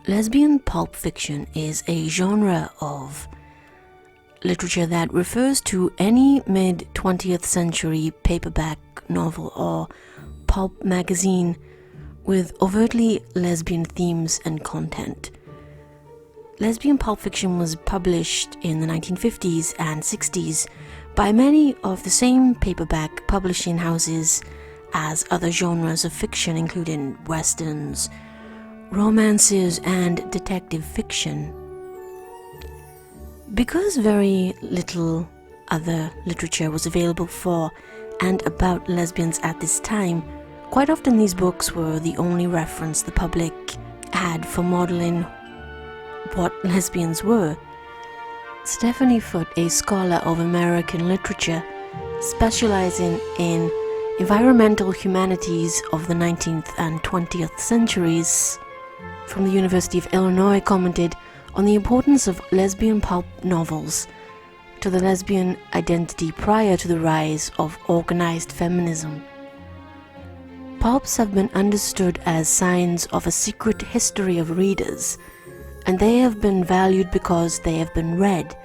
Lesbian pulp fiction is a genre of literature that refers to any mid-20th century paperback novel or pulp magazine with overtly lesbian themes and content. Lesbian pulp fiction was published in the 1950s and 60s by many of the same paperback publishing houses as other genres of fiction, including westerns, romances, and detective fiction. Because very little other literature was available for and about lesbians at this time, quite often these books were the only reference the public had for modeling what lesbians were. Stephanie Foote, a scholar of American literature specializing in environmental humanities of the 19th and 20th centuries, from the University of Illinois, commented on the importance of lesbian pulp novels to the lesbian identity prior to the rise of organized feminism. Pulps have been understood as signs of a secret history of readers, and they have been valued because they have been read.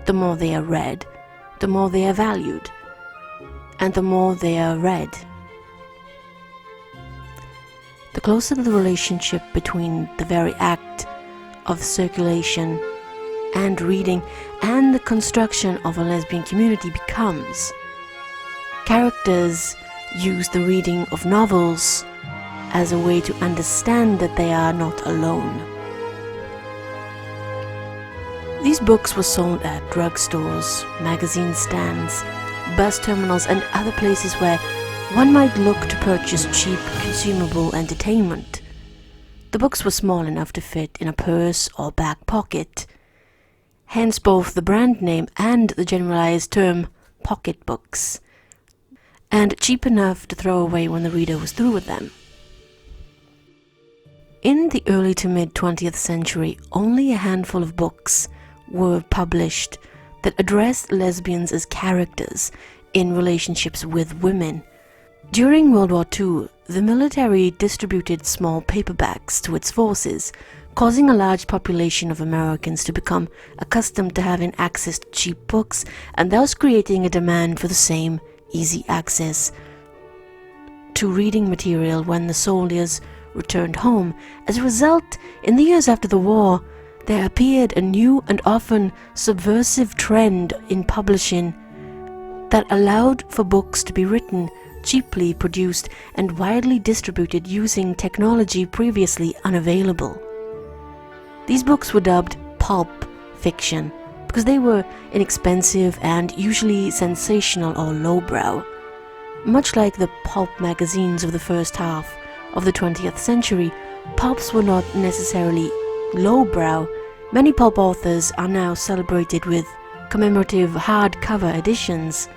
The more they are read, the more they are valued, and the more they are read, the closer the relationship between the very act of circulation and reading and the construction of a lesbian community becomes. Characters use the reading of novels as a way to understand that they are not alone. These books were sold at drugstores, magazine stands, bus terminals, and other places where one might look to purchase cheap, consumable entertainment. The books were small enough to fit in a purse or back pocket, hence both the brand name and the generalized term pocket books, and cheap enough to throw away when the reader was through with them. In the early to mid-20th century, only a handful of books were published that addressed lesbians as characters in relationships with women. During World War II, the military distributed small paperbacks to its forces, causing a large population of Americans to become accustomed to having access to cheap books, and thus creating a demand for the same easy access to reading material when the soldiers returned home. As a result, in the years after the war, there appeared a new and often subversive trend in publishing that allowed for books to be written, cheaply produced, and widely distributed using technology previously unavailable. These books were dubbed pulp fiction because they were inexpensive and usually sensational or lowbrow. Much like the pulp magazines of the first half of the 20th century, pulps were not necessarily lowbrow. Many pulp authors are now celebrated with commemorative hardcover editions.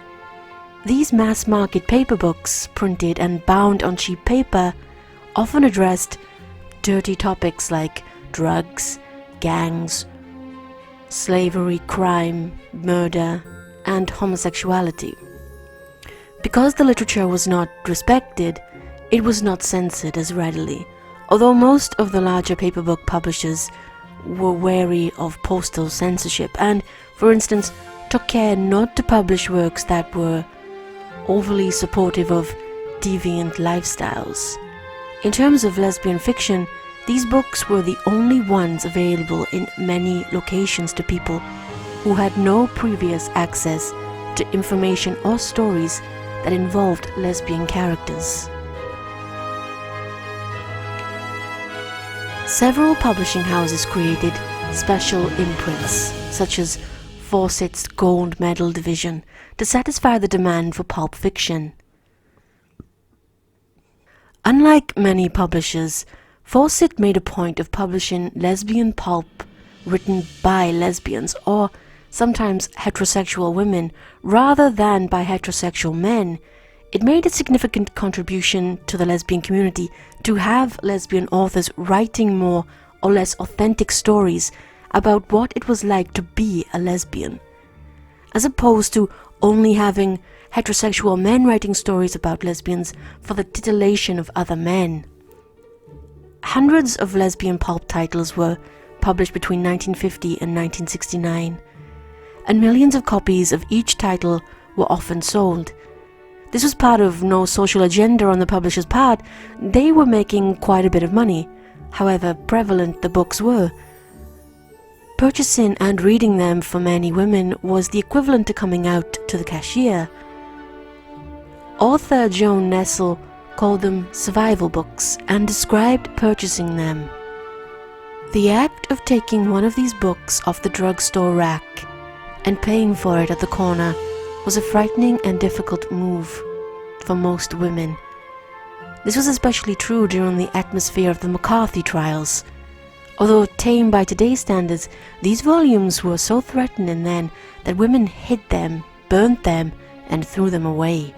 These mass-market paper books, printed and bound on cheap paper, often addressed dirty topics like drugs, gangs, slavery, crime, murder, and homosexuality. Because the literature was not respected, it was not censored as readily, although most of the larger paper book publishers were wary of postal censorship and, for instance, took care not to publish works that were overly supportive of deviant lifestyles. In terms of lesbian fiction, these books were the only ones available in many locations to people who had no previous access to information or stories that involved lesbian characters. Several publishing houses created special imprints, such as Fawcett's Gold Medal division, to satisfy the demand for pulp fiction. Unlike many publishers, Fawcett made a point of publishing lesbian pulp written by lesbians or sometimes heterosexual women rather than by heterosexual men. It made a significant contribution to the lesbian community to have lesbian authors writing more or less authentic stories about what it was like to be a lesbian, as opposed to only having heterosexual men writing stories about lesbians for the titillation of other men. Hundreds of lesbian pulp titles were published between 1950 and 1969, and millions of copies of each title were often sold. This was part of no social agenda on the publisher's part. They were making quite a bit of money, however prevalent the books were. Purchasing and reading them for many women was the equivalent to coming out to the cashier. Author Joan Nestle called them survival books and described purchasing them. The act of taking one of these books off the drugstore rack and paying for it at the corner was a frightening and difficult move for most women. This was especially true during the atmosphere of the McCarthy trials. Although tame by today's standards, these volumes were so threatening then that women hid them, burnt them, and threw them away.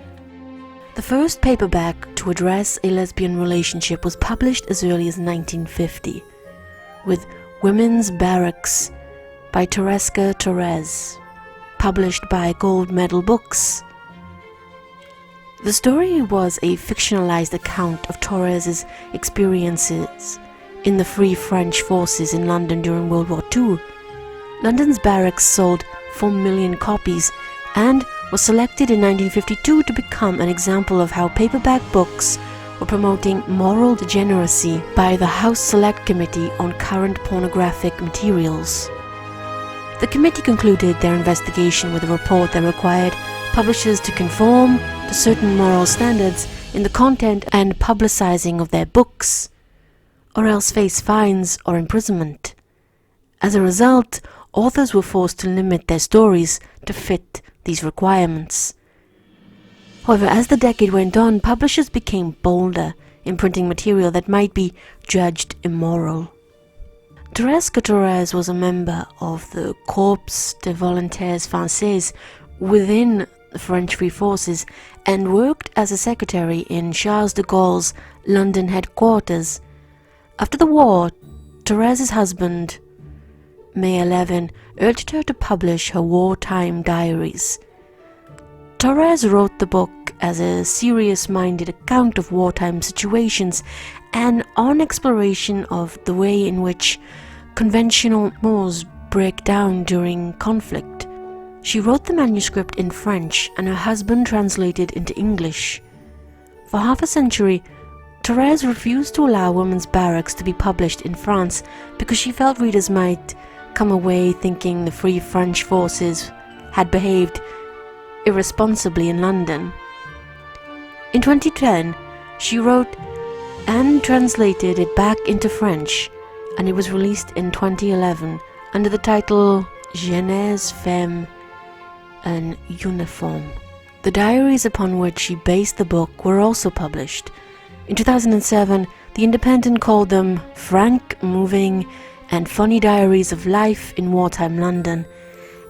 The first paperback to address a lesbian relationship was published as early as 1950, with Women's Barracks by Tereska Torres, published by Gold Medal Books. The story was a fictionalized account of Torres's experiences in the Free French forces in London during World War II. London's Barracks sold 4 million copies and was selected in 1952 to become an example of how paperback books were promoting moral degeneracy by the House Select Committee on Current Pornographic Materials. The committee concluded their investigation with a report that required publishers to conform to certain moral standards in the content and publicizing of their books, or else face fines or imprisonment. As a result, authors were forced to limit their stories to fit these requirements. However, as the decade went on, publishers became bolder in printing material that might be judged immoral. Tereska Torres was a member of the Corps de Volontaires Français within the French Free Forces and worked as a secretary in Charles de Gaulle's London headquarters. After the war, Teresa's husband, May 11, urged her to publish her wartime diaries. Torres wrote the book as a serious-minded account of wartime situations and on exploration of the way in which conventional mores break down during conflict. She wrote the manuscript in French and her husband translated into English. For half a century, Torres refused to allow Women's Barracks to be published in France because she felt readers might come away thinking the Free French forces had behaved irresponsibly in London. In 2010, she wrote and translated it back into French, and it was released in 2011 under the title Genèse Femme en Uniforme. The diaries upon which she based the book were also published. In 2007, The Independent called them frank, moving, and funny diaries of life in wartime London,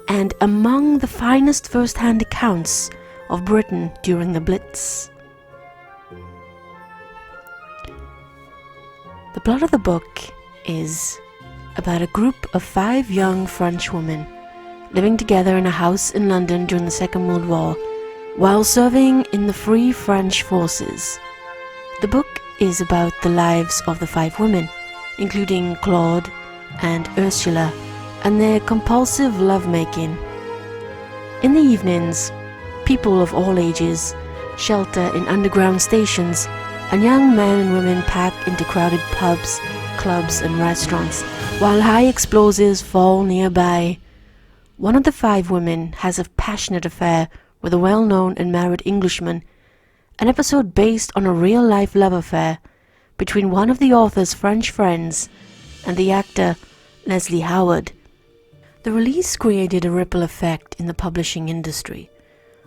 and among the finest first-hand accounts of Britain during the Blitz. The plot of the book is about a group of 5 young French women living together in a house in London during the Second World War while serving in the Free French forces. The book is about the lives of the 5 women, including Claude and Ursula, and their compulsive lovemaking. In the evenings, people of all ages shelter in underground stations, and young men and women pack into crowded pubs, clubs and restaurants, while high explosives fall nearby. One of the 5 women has a passionate affair with a well-known and married Englishman, an episode based on a real-life love affair between one of the author's French friends and the actor Leslie Howard. The release created a ripple effect in the publishing industry.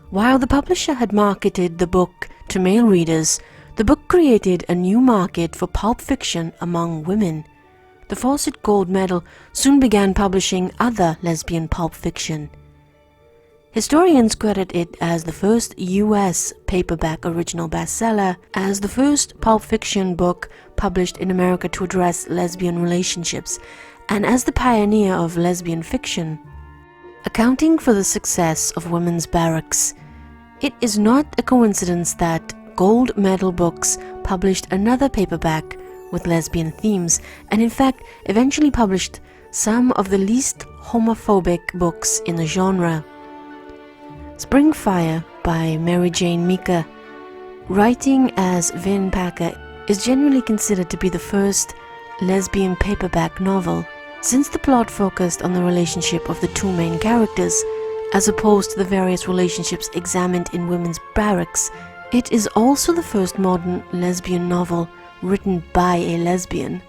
While the publisher had marketed the book to male readers, the book created a new market for pulp fiction among women. The Fawcett Gold Medal soon began publishing other lesbian pulp fiction. Historians credit it as the first U.S. paperback original bestseller, as the first pulp fiction book published in America to address lesbian relationships, and as the pioneer of lesbian fiction. Accounting for the success of Women's Barracks, it is not a coincidence that Gold Medal Books published another paperback with lesbian themes, and in fact eventually published some of the least homophobic books in the genre. Spring Fire by Mary Jane Meeker, writing as Vin Packer, is generally considered to be the first lesbian paperback novel, since the plot focused on the relationship of the two main characters, as opposed to the various relationships examined in women's Barracks. It is also the first modern lesbian novel written by a lesbian.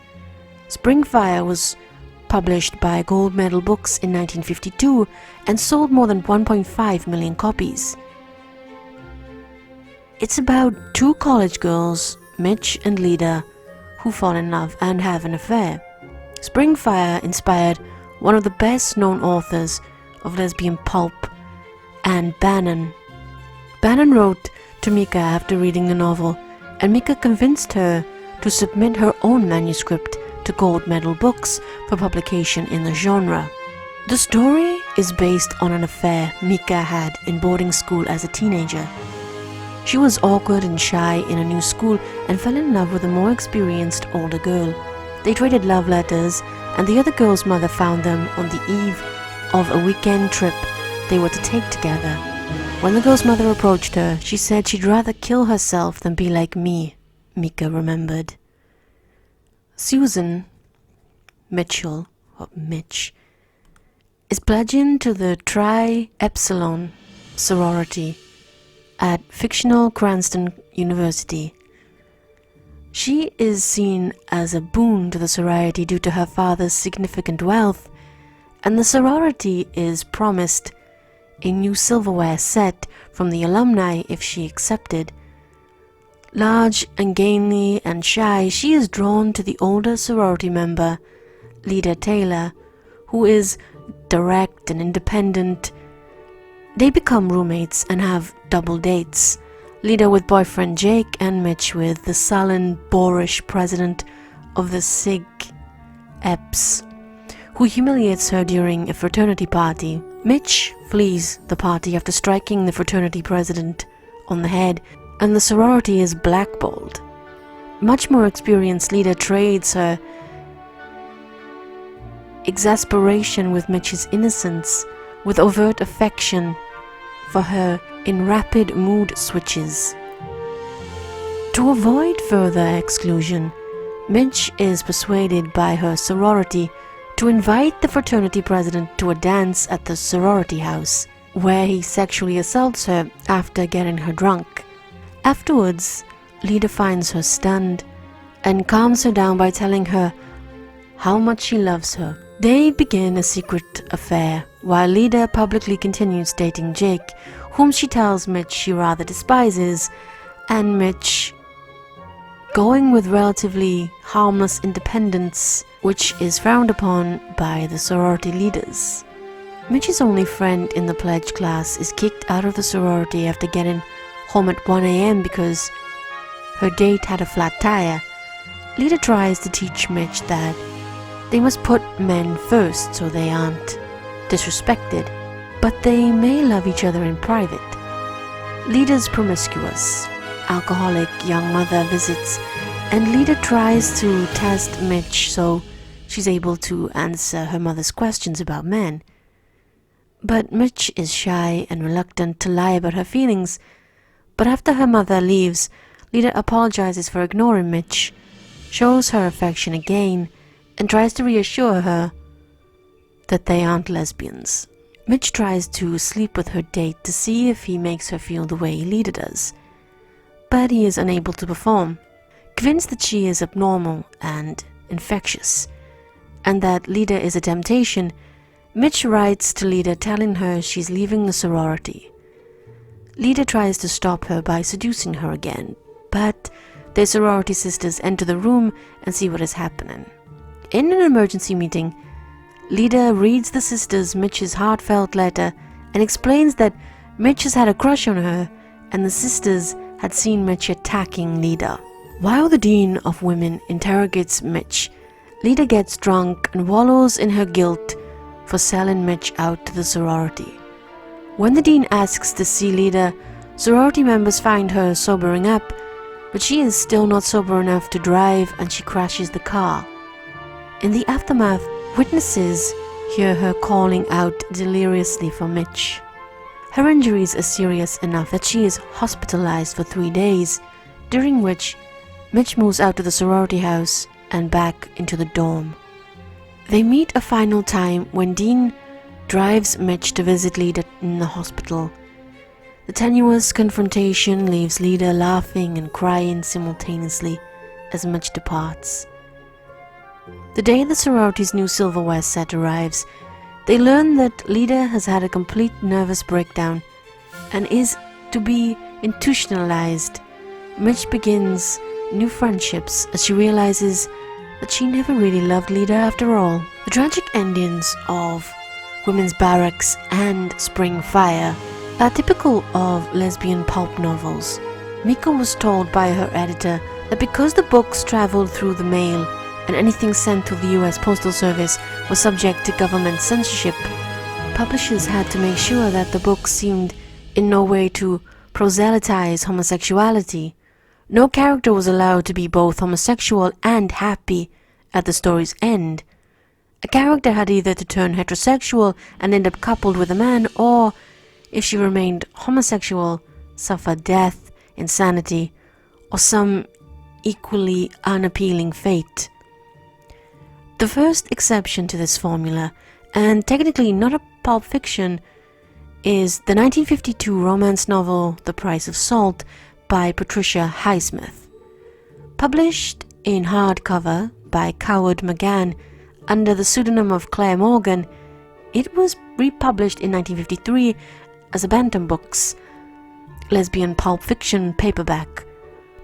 Spring Fire was published by Gold Medal Books in 1952 and sold more than 1.5 million copies. It's about two college girls, Mitch and Lida, who fall in love and have an affair. Spring Fire inspired one of the best-known authors of Lesbian Pulp, and Bannon. Bannon wrote to Meeker after reading the novel, and Meeker convinced her to submit her own manuscript to Gold Medal Books for publication in the genre. The story is based on an affair Meeker had in boarding school as a teenager. She was awkward and shy in a new school and fell in love with a more experienced older girl. They traded love letters, and the other girl's mother found them on the eve of a weekend trip they were to take together. When the girl's mother approached her, she said she'd rather kill herself than be like me, Meeker remembered. Susan Mitchell, or Mitch, is pledged to the Tri Epsilon sorority at fictional Cranston University. She is seen as a boon to the sorority due to her father's significant wealth, and the sorority is promised a new silverware set from the alumni if she accepted. Large and gainly and shy, she is drawn to the older sorority member, Lida Taylor, who is direct and independent. They become roommates and have double dates, Lida with boyfriend Jake and Mitch with the sullen, boorish president of the Sig Eps, who humiliates her during a fraternity party. Mitch flees the party after striking the fraternity president on the head, and the sorority is blackballed. Much more experienced Lida trades her exasperation with Mitch's innocence with overt affection for her in rapid mood switches. To avoid further exclusion, Mitch is persuaded by her sorority to invite the fraternity president to a dance at the sorority house, where he sexually assaults her after getting her drunk. Afterwards, Lida finds her stunned and calms her down by telling her how much she loves her. They begin a secret affair, while Lida publicly continues dating Jake, whom she tells Mitch she rather despises, and Mitch, going with relatively harmless independence, which is frowned upon by the sorority leaders. Mitch's only friend in the pledge class is kicked out of the sorority after getting home at 1 a.m. because her date had a flat tire. Lida tries to teach Mitch that they must put men first so they aren't disrespected, but they may love each other in private. Lida's promiscuous, alcoholic young mother visits, and Lida tries to test Mitch so she's able to answer her mother's questions about men. But Mitch is shy and reluctant to lie about her feelings, but after her mother leaves, Lida apologizes for ignoring Mitch, shows her affection again, and tries to reassure her that they aren't lesbians. Mitch tries to sleep with her date to see if he makes her feel the way Lida does, but he is unable to perform. Convinced that she is abnormal and infectious, and that Lida is a temptation, Mitch writes to Lida telling her she's leaving the sorority. Lida tries to stop her by seducing her again, but their sorority sisters enter the room and see what is happening. In an emergency meeting, Lida reads the sisters Mitch's heartfelt letter and explains that Mitch has had a crush on her and the sisters had seen Mitch attacking Lida. While the Dean of Women interrogates Mitch, Lida gets drunk and wallows in her guilt for selling Mitch out to the sorority. When the Dean asks to see Lida, sorority members find her sobering up but she is still not sober enough to drive and she crashes the car. In the aftermath, witnesses hear her calling out deliriously for Mitch. Her injuries are serious enough that she is hospitalized for 3 days, during which Mitch moves out to the sorority house and back into the dorm. They meet a final time when Dean drives Mitch to visit Lida in the hospital. The tenuous confrontation leaves Lida laughing and crying simultaneously as Mitch departs. The day the sorority's new silverware set arrives, they learn that Lida has had a complete nervous breakdown and is to be institutionalized. Mitch begins new friendships as she realizes that she never really loved Lida after all. The tragic endings of Women's Barracks and Spring Fire are typical of lesbian pulp novels. Mika was told by her editor that because the books traveled through the mail and anything sent to the US Postal Service was subject to government censorship, publishers had to make sure that the books seemed in no way to proselytize homosexuality. No character was allowed to be both homosexual and happy at the story's end. A character had either to turn heterosexual and end up coupled with a man, or, if she remained homosexual, suffer death, insanity, or some equally unappealing fate. The first exception to this formula, and technically not a pulp fiction, is the 1952 romance novel The Price of Salt by Patricia Highsmith. Published in hardcover by Coward McGann under the pseudonym of Claire Morgan, it was republished in 1953 as a Bantam Books lesbian pulp fiction paperback.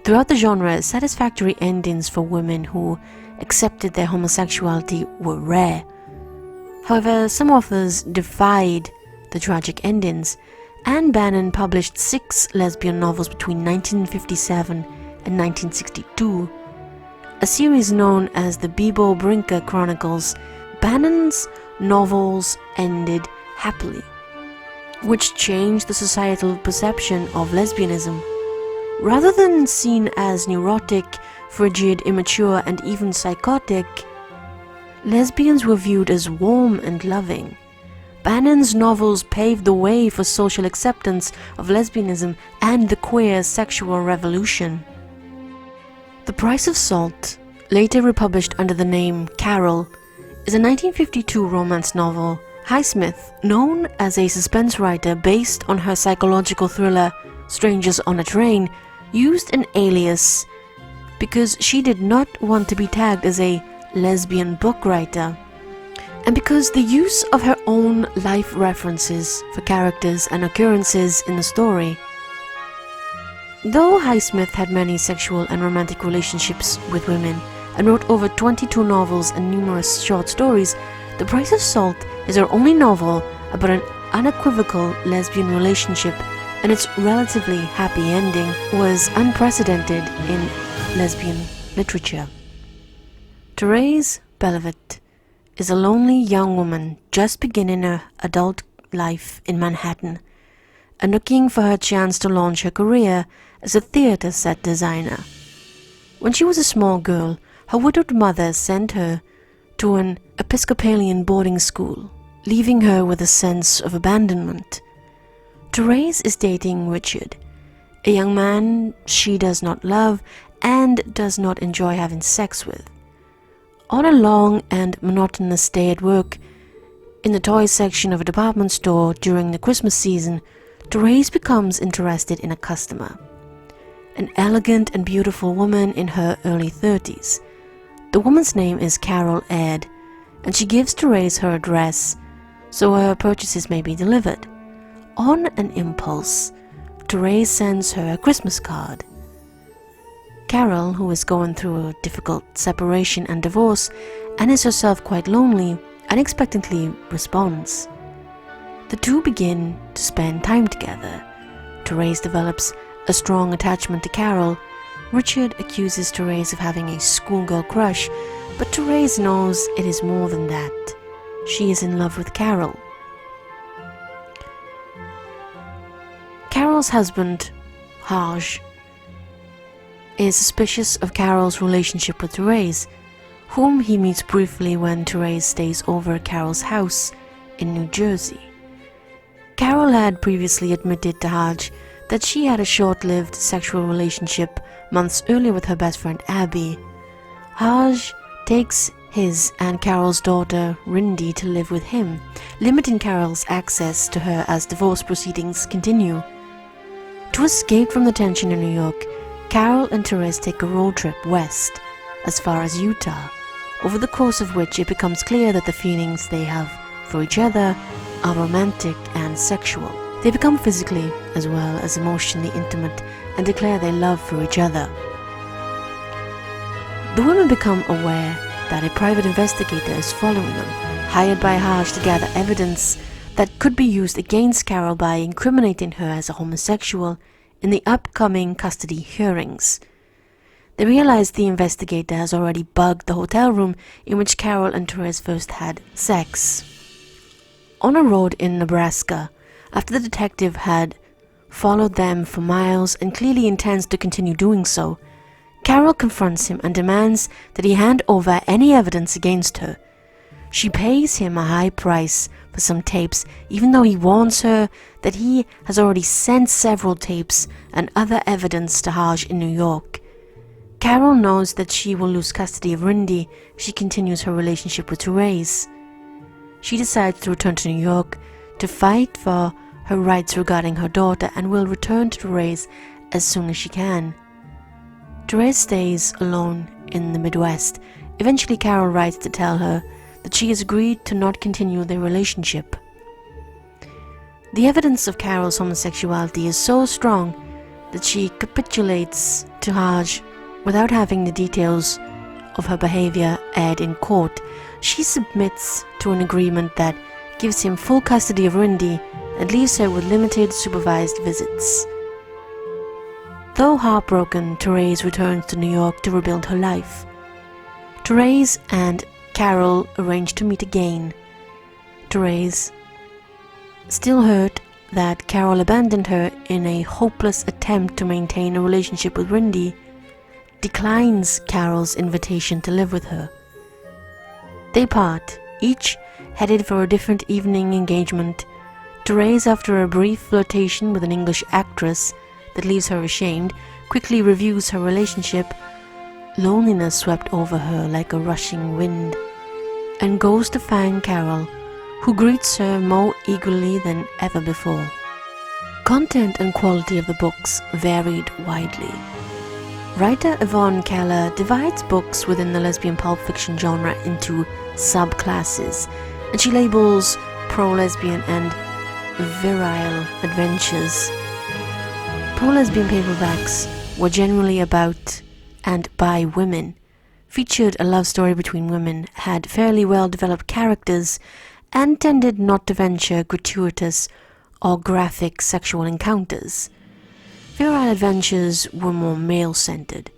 Throughout the genre, satisfactory endings for women who accepted their homosexuality were rare. However, some authors defied the tragic endings, and Bannon published 6 lesbian novels between 1957 and 1962. A series known as the Bebo Brinker Chronicles, Bannon's novels ended happily, which changed the societal perception of lesbianism. Rather than seen as neurotic, frigid, immature, and even psychotic, lesbians were viewed as warm and loving. Bannon's novels paved the way for social acceptance of lesbianism and the queer sexual revolution. The Price of Salt, later republished under the name Carol, is a 1952 romance novel. Highsmith, known as a suspense writer based on her psychological thriller Strangers on a Train, used an alias because she did not want to be tagged as a lesbian book writer, and because the use of her own life references for characters and occurrences in the story. Though Highsmith had many sexual and romantic relationships with women and wrote over 22 novels and numerous short stories, The Price of Salt is her only novel about an unequivocal lesbian relationship, and its relatively happy ending was unprecedented in lesbian literature. Therese Bellevitte is a lonely young woman just beginning her adult life in Manhattan and looking for her chance to launch her career as a theater set designer. When she was a small girl, her widowed mother sent her to an Episcopalian boarding school, leaving her with a sense of abandonment. Therese is dating Richard, a young man she does not love and does not enjoy having sex with. On a long and monotonous day at work, in the toy section of a department store during the Christmas season, Therese becomes interested in a customer, an elegant and beautiful woman in her early 30s. The woman's name is Carol Aird, and she gives Therese her address so her purchases may be delivered. On an impulse, Therese sends her a Christmas card. Carol, who is going through a difficult separation and divorce and is herself quite lonely, unexpectedly responds. The two begin to spend time together. Therese develops a strong attachment to Carol. Richard accuses Therese of having a schoolgirl crush, but Therese knows it is more than that. She is in love with Carol. Carol's husband, Haj, is suspicious of Carol's relationship with Therese, whom he meets briefly when Therese stays over at Carol's house in New Jersey. Carol had previously admitted to Hodge that she had a short-lived sexual relationship months earlier with her best friend Abby. Hodge takes his and Carol's daughter Rindy to live with him, limiting Carol's access to her as divorce proceedings continue. To escape from the tension in New York, Carol and Therese take a road trip west, as far as Utah, over the course of which it becomes clear that the feelings they have for each other are romantic and sexual. They become physically as well as emotionally intimate and declare their love for each other. The women become aware that a private investigator is following them, hired by Hodge to gather evidence that could be used against Carol by incriminating her as a homosexual in the upcoming custody hearings. They realize the investigator has already bugged the hotel room in which Carol and Therese first had sex. On a road in Nebraska, after the detective had followed them for miles and clearly intends to continue doing so, Carol confronts him and demands that he hand over any evidence against her. She pays him a high price for some tapes, even though he warns her that he has already sent several tapes and other evidence to Hodge in New York. Carol knows that she will lose custody of Rindy if she continues her relationship with Therese. She decides to return to New York to fight for her rights regarding her daughter and will return to Therese as soon as she can. Therese stays alone in the Midwest. Eventually Carol writes to tell her that she has agreed to not continue their relationship. The evidence of Carol's homosexuality is so strong that she capitulates to Hodge without having the details of her behavior aired in court. She submits to an agreement that gives him full custody of Rindy and leaves her with limited supervised visits. Though heartbroken, Therese returns to New York to rebuild her life. Therese and Carol arrange to meet again. Therese, still hurt that Carol abandoned her in a hopeless attempt to maintain a relationship with Rindy, declines Carol's invitation to live with her. They part, each headed for a different evening engagement. Therese, after a brief flirtation with an English actress that leaves her ashamed, quickly reviews her relationship. Loneliness swept over her like a rushing wind, and goes to find Carol, who greets her more eagerly than ever before. Content and quality of the books varied widely. Writer Yvonne Keller divides books within the lesbian pulp fiction genre into subclasses, and she labels pro-lesbian and virile adventures. Pro-lesbian paperbacks were generally about and by women, featured a love story between women, had fairly well-developed characters, and tended not to venture gratuitous or graphic sexual encounters. Virile adventures were more male-centered,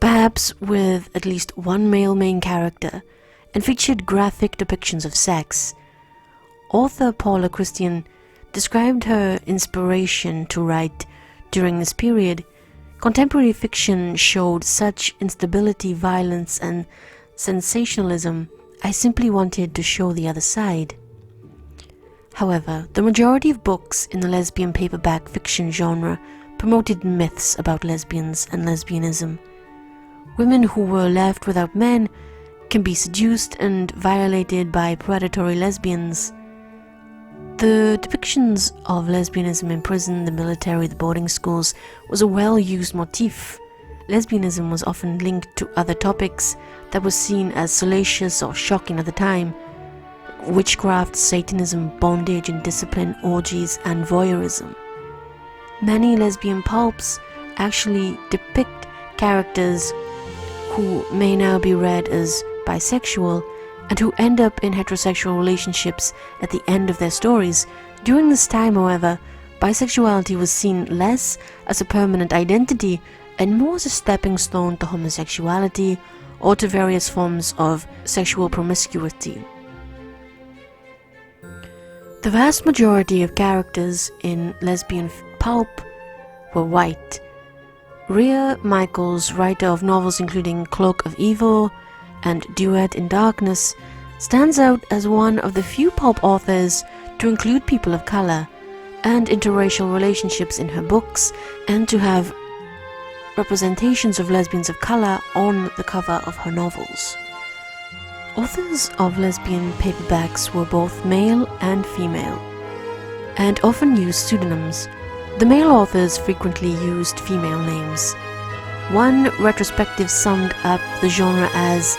perhaps with at least one male main character, and featured graphic depictions of sex. Author Paula Christian described her inspiration to write during this period. Contemporary fiction showed such instability, violence, and sensationalism. I simply wanted to show the other side. However, the majority of books in the lesbian paperback fiction genre promoted myths about lesbians and lesbianism. Women who were left without men can be seduced and violated by predatory lesbians. The depictions of lesbianism in prison, the military, the boarding schools was a well-used motif. Lesbianism was often linked to other topics that were seen as salacious or shocking at the time: witchcraft, Satanism, bondage and discipline, orgies, and voyeurism. Many lesbian pulps actually depict characters who may now be read as bisexual and who end up in heterosexual relationships at the end of their stories. During this time, however, bisexuality was seen less as a permanent identity and more as a stepping stone to homosexuality or to various forms of sexual promiscuity. The vast majority of characters in lesbian pulp were white. Rhea Michaels, writer of novels including Cloak of Evil and Duet in Darkness, stands out as one of the few pulp authors to include people of color and interracial relationships in her books, and to have representations of lesbians of color on the cover of her novels. Authors of lesbian paperbacks were both male and female, and often used pseudonyms. The male authors frequently used female names. One retrospective summed up the genre as,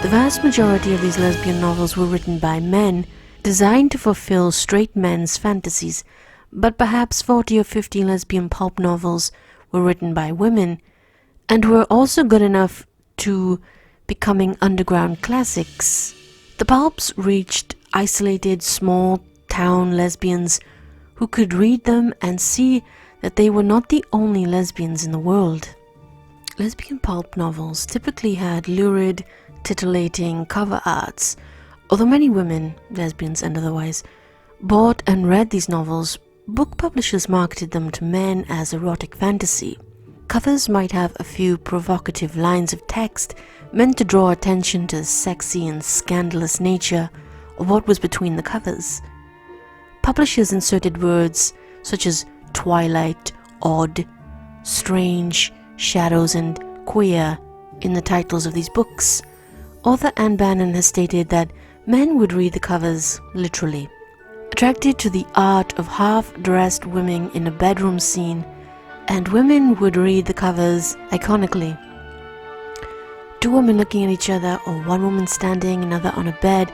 "The vast majority of these lesbian novels were written by men, designed to fulfill straight men's fantasies, but perhaps 40 or 50 lesbian pulp novels were written by women, and were also good enough to becoming underground classics." The pulps reached isolated small town lesbians who could read them and see that they were not the only lesbians in the world. Lesbian pulp novels typically had lurid, titillating cover arts, although many women, lesbians and otherwise, bought and read these novels. Book publishers marketed them to men as erotic fantasy. Covers might have a few provocative lines of text meant to draw attention to the sexy and scandalous nature of what was between the covers. Publishers inserted words such as twilight, odd, strange, shadows, and queer in the titles of these books. Author Anne Bannon has stated that men would read the covers literally. Attracted to the art of half-dressed women in a bedroom scene, and women would read the covers iconically. Two women looking at each other, or one woman standing, another on a bed,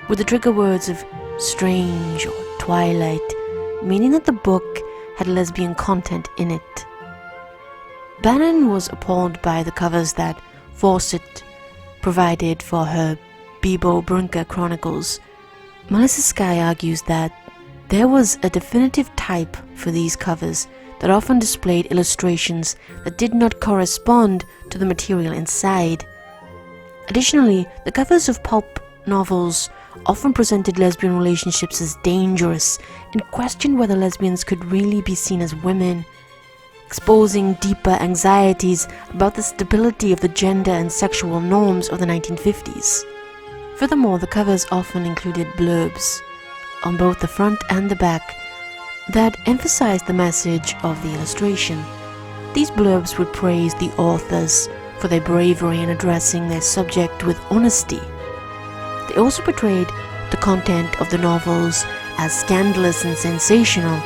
with the trigger words of strange or twilight, meaning that the book had lesbian content in it. Bannon was appalled by the covers that Fawcett provided for her Bebo Brunker Chronicles. Melissa Sky argues that there was a definitive type for these covers that often displayed illustrations that did not correspond to the material inside. Additionally, the covers of pulp novels often presented lesbian relationships as dangerous and questioned whether lesbians could really be seen as women, exposing deeper anxieties about the stability of the gender and sexual norms of the 1950s. Furthermore, the covers often included blurbs on both the front and the back that emphasized the message of the illustration. These blurbs would praise the authors for their bravery in addressing their subject with honesty. They also portrayed the content of the novels as scandalous and sensational,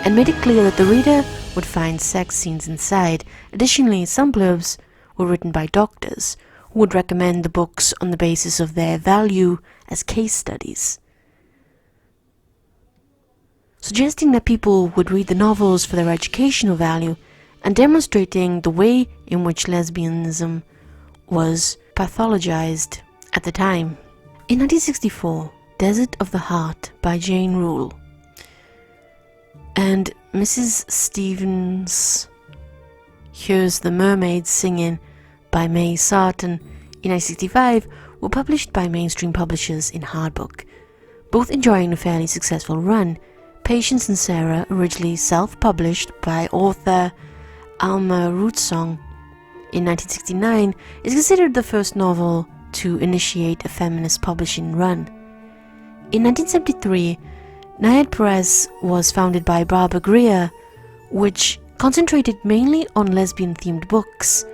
and made it clear that the reader would find sex scenes inside. Additionally, some blurbs were written by doctors who would recommend the books on the basis of their value as case studies, suggesting that people would read the novels for their educational value and demonstrating the way in which lesbianism was pathologized at the time. In 1964, Desert of the Heart by Jane Rule and Mrs. Stevens' Here's the Mermaid Singing by May Sarton in 1965 were published by mainstream publishers in hardbook, both enjoying a fairly successful run. Patience and Sarah, originally self-published by author Alma Rootsong in 1969, is considered the first novel to initiate a feminist publishing run. In 1973, Nayad Press was founded by Barbara Greer, which concentrated mainly on lesbian-themed books.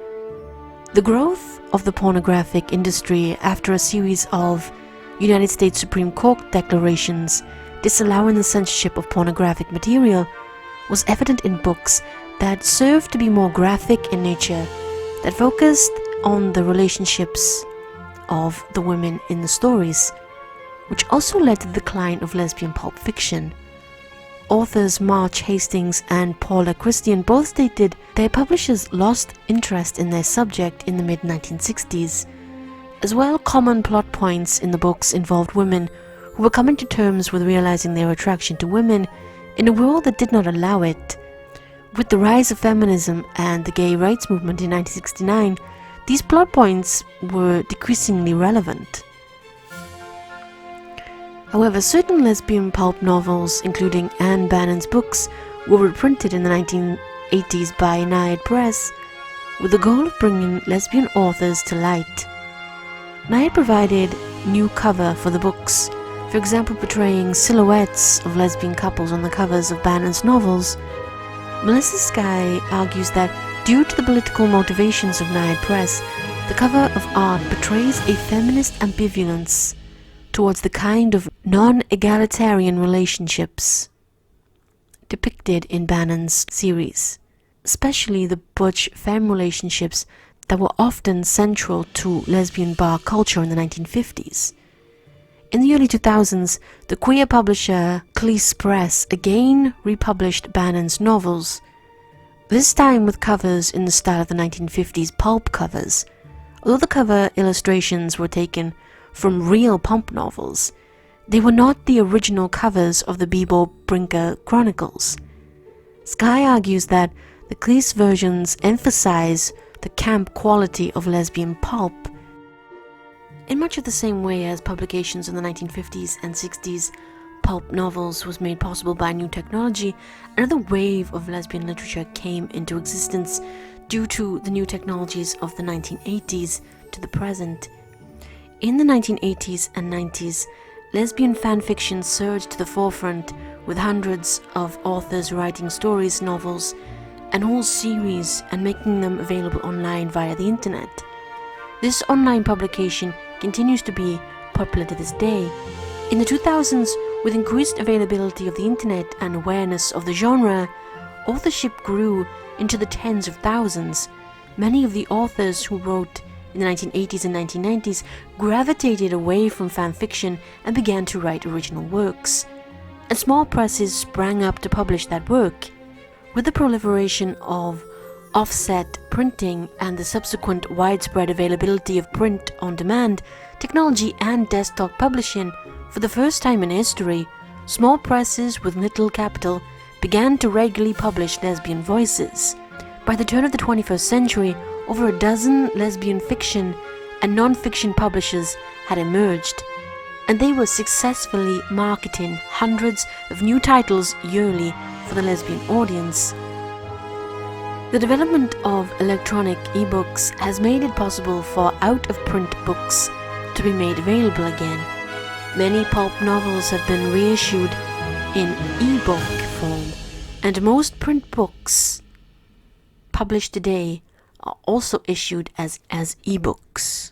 The growth of the pornographic industry after a series of United States Supreme Court declarations disallowing the censorship of pornographic material was evident in books that served to be more graphic in nature, that focused on the relationships of the women in the stories, which also led to the decline of lesbian pulp fiction. Authors March Hastings and Paula Christian both stated their publishers lost interest in their subject in the mid-1960s. As well, common plot points in the books involved women who were coming to terms with realizing their attraction to women in a world that did not allow it. With the rise of feminism and the gay rights movement in 1969, these plot points were decreasingly relevant. However, certain lesbian pulp novels, including Anne Bannon's books, were reprinted in the 1980s by Nayad Press with the goal of bringing lesbian authors to light. Knight provided new cover for the books, for example portraying silhouettes of lesbian couples on the covers of Bannon's novels. Melissa Sky argues that due to the political motivations of Knight Press, the cover of art portrays a feminist ambivalence towards the kind of non-egalitarian relationships depicted in Bannon's series, especially the butch-femme relationships that were often central to lesbian bar culture in the 1950s. In the early 2000s, the queer publisher Cleese Press again republished Bannon's novels, this time with covers in the style of the 1950s pulp covers. Although the cover illustrations were taken from real pulp novels, they were not the original covers of the Bebo Brinker Chronicles. Sky argues that the Cleese versions emphasize the camp quality of lesbian pulp. In much of the same way as publications in the 1950s and 60s pulp novels was made possible by new technology, another wave of lesbian literature came into existence due to the new technologies of the 1980s to the present. In the 1980s and 90s, lesbian fanfiction surged to the forefront, with hundreds of authors writing stories, novels, and whole series and making them available online via the internet. This online publication continues to be popular to this day. In the 2000s, with increased availability of the internet and awareness of the genre, authorship grew into the tens of thousands. Many of the authors who wrote in the 1980s and 1990s gravitated away from fanfiction and began to write original works, and small presses sprang up to publish that work. With the proliferation of offset printing and the subsequent widespread availability of print on demand technology and desktop publishing, for the first time in history, small presses with little capital began to regularly publish lesbian voices. By the turn of the 21st century, over a dozen lesbian fiction and non-fiction publishers had emerged, and they were successfully marketing hundreds of new titles yearly for the lesbian audience. The development of electronic ebooks has made it possible for out-of-print books to be made available again. Many pulp novels have been reissued in ebook form, and most print books published today are also issued as ebooks.